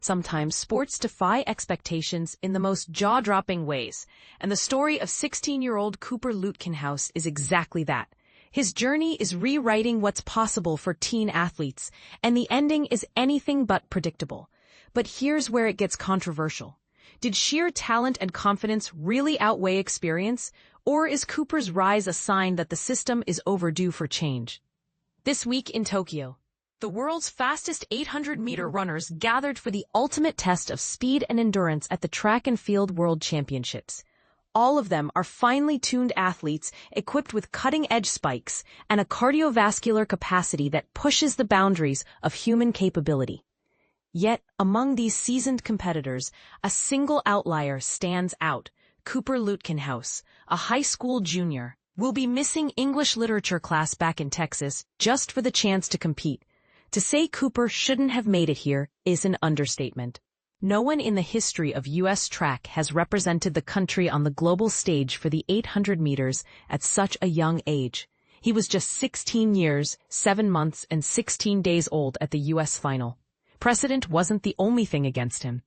Sometimes sports defy expectations in the most jaw-dropping ways, and the story of 16-year-old Cooper Lutkenhaus is exactly that. His journey is rewriting what's possible for teen athletes, and the ending is anything but predictable. But here's where it gets controversial. Did sheer talent and confidence really outweigh experience, or is Cooper's rise a sign that the system is overdue for change? This week in Tokyo, the world's fastest 800-meter runners gathered for the ultimate test of speed and endurance at the Track and Field World Championships. All of them are finely tuned athletes equipped with cutting-edge spikes and a cardiovascular capacity that pushes the boundaries of human capability. Yet, among these seasoned competitors, a single outlier stands out: Cooper Lutkenhaus, a high school junior, will be missing English literature class back in Texas just for the chance to compete. To say Cooper shouldn't have made it here is an understatement. No one in the history of U.S. track has represented the country on the global stage for the 800 meters at such a young age. He was just 16 years, 7 months, and 16 days old at the U.S. final. Precedent wasn't the only thing against him.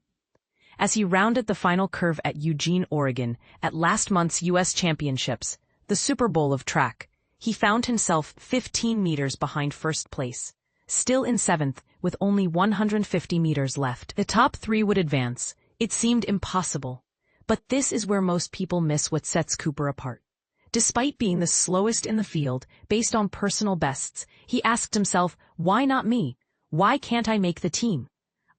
As he rounded the final curve at Eugene, Oregon, at last month's U.S. Championships, the Super Bowl of track, he found himself 15 meters behind first place. Still in 7th, with only 150 meters left, the top 3 would advance. It seemed impossible. But this is where most people miss what sets Cooper apart. Despite being the slowest in the field, based on personal bests, he asked himself, why not me? Why can't I make the team?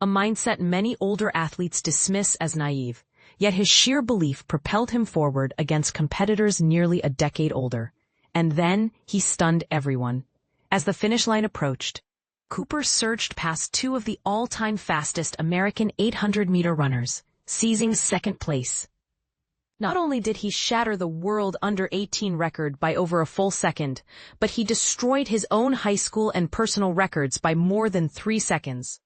A mindset many older athletes dismiss as naive, yet his sheer belief propelled him forward against competitors nearly a decade older. And then he stunned everyone. As the finish line approached, Cooper surged past 2 of the all-time fastest American 800-meter runners, seizing second place. Not only did he shatter the world under-18 record by over a full second, but he destroyed his own high school and personal records by more than 3 seconds.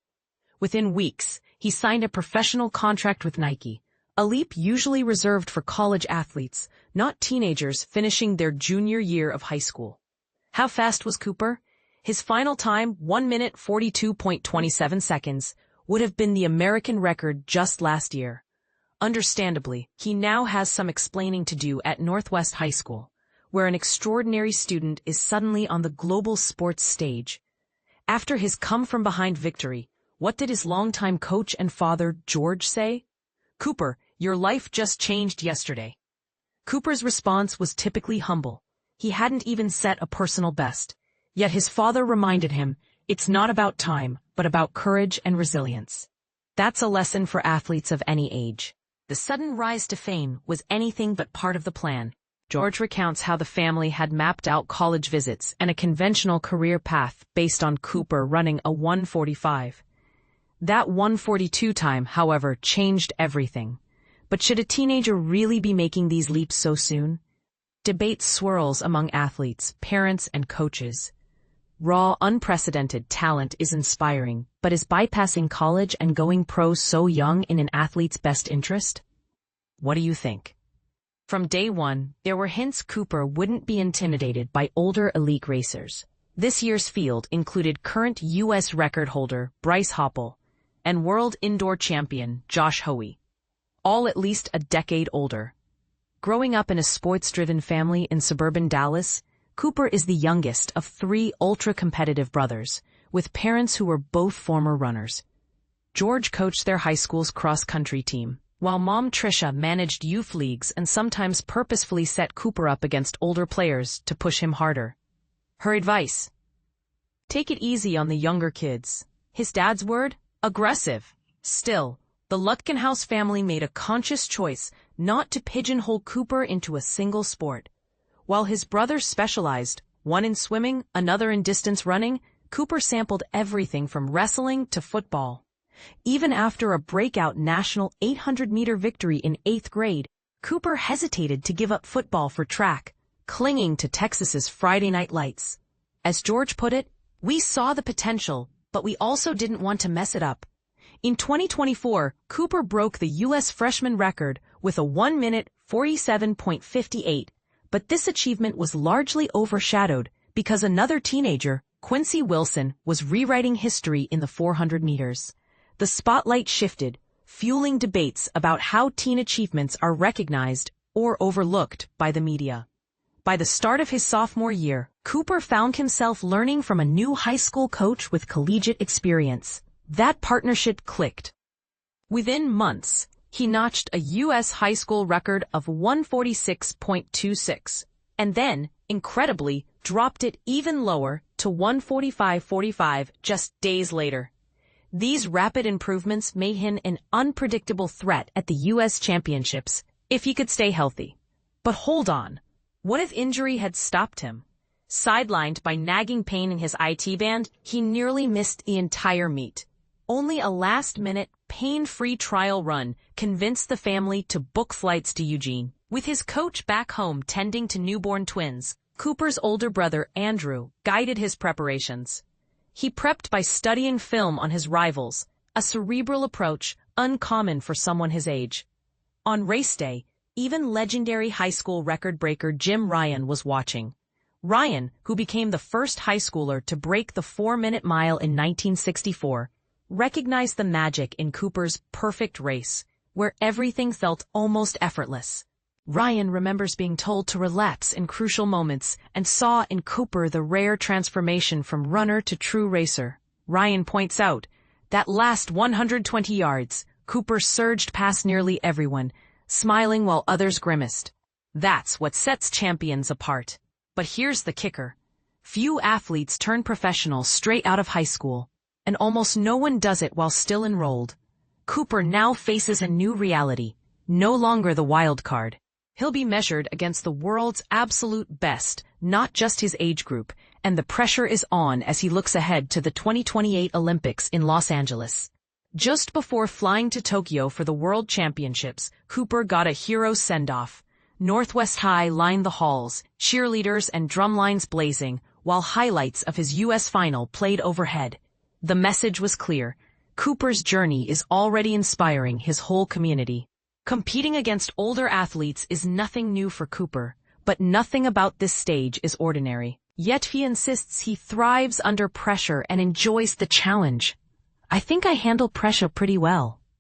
Within weeks, he signed a professional contract with Nike, a leap usually reserved for college athletes, not teenagers finishing their junior year of high school. How fast was Cooper? His final time, 1 minute 42.27 seconds, would have been the American record just last year. Understandably, he now has some explaining to do at Northwest High School, where an extraordinary student is suddenly on the global sports stage. After his come-from-behind victory, what did his longtime coach and father, George, say? "Cooper, your life just changed yesterday." Cooper's response was typically humble. He hadn't even set a personal best. Yet his father reminded him, it's not about time, but about courage and resilience. That's a lesson for athletes of any age. The sudden rise to fame was anything but part of the plan. George recounts how the family had mapped out college visits and a conventional career path based on Cooper running a 1:45. That 1:42 time, however, changed everything. But should a teenager really be making these leaps so soon? Debate swirls among athletes, parents, and coaches. Raw, unprecedented talent is inspiring, but is bypassing college and going pro so young in an athlete's best interest? What do you think? From day one, there were hints Cooper wouldn't be intimidated by older elite racers. This year's field included current U.S. record holder Bryce Hoppel and world indoor champion Josh Hoey, all at least a decade older. Growing up in a sports-driven family in suburban Dallas, Cooper is the youngest of 3 ultra-competitive brothers, with parents who were both former runners. George coached their high school's cross-country team, while Mom Tricia managed youth leagues and sometimes purposefully set Cooper up against older players to push him harder. Her advice: take it easy on the younger kids. His dad's word? Aggressive. Still, the Lutkenhaus family made a conscious choice not to pigeonhole Cooper into a single sport. While his brothers specialized, one in swimming, another in distance running, Cooper sampled everything from wrestling to football. Even after a breakout national 800-meter victory in 8th grade, Cooper hesitated to give up football for track, clinging to Texas's Friday Night Lights. As George put it, "We saw the potential, but we also didn't want to mess it up." In 2024, Cooper broke the U.S. freshman record with a 1 minute 47.58, but this achievement was largely overshadowed because another teenager, Quincy Wilson, was rewriting history in the 400 meters. The spotlight shifted, fueling debates about how teen achievements are recognized or overlooked by the media. By the start of his sophomore year, Cooper found himself learning from a new high school coach with collegiate experience. That partnership clicked. Within months, he notched a U.S. high school record of 146.26, and then, incredibly, dropped it even lower to 145.45 just days later. These rapid improvements made him an unpredictable threat at the U.S. Championships, if he could stay healthy. But hold on. What if injury had stopped him? Sidelined by nagging pain in his IT band, he nearly missed the entire meet. Only a last-minute, pain-free trial run convinced the family to book flights to Eugene. With his coach back home tending to newborn twins, Cooper's older brother, Andrew, guided his preparations. He prepped by studying film on his rivals, a cerebral approach uncommon for someone his age. On race day, even legendary high school record breaker Jim Ryan was watching. Ryan, who became the first high schooler to break the 4-minute mile in 1964, recognized the magic in Cooper's perfect race, where everything felt almost effortless. Ryan remembers being told to relax in crucial moments and saw in Cooper the rare transformation from runner to true racer. Ryan points out, that last 120 yards, Cooper surged past nearly everyone, smiling while others grimaced. That's what sets champions apart. But here's the kicker. Few athletes turn professional straight out of high school, and almost no one does it while still enrolled. Cooper now faces a new reality, no longer the wild card. He'll be measured against the world's absolute best, not just his age group, and the pressure is on as he looks ahead to the 2028 Olympics in Los Angeles. Just before flying to Tokyo for the World Championships, Cooper got a hero send-off. Northwest High lined the halls, cheerleaders and drumlines blazing, while highlights of his U.S. final played overhead. The message was clear. Cooper's journey is already inspiring his whole community. Competing against older athletes is nothing new for Cooper, but nothing about this stage is ordinary. Yet he insists he thrives under pressure and enjoys the challenge. I think I handle pressure pretty well.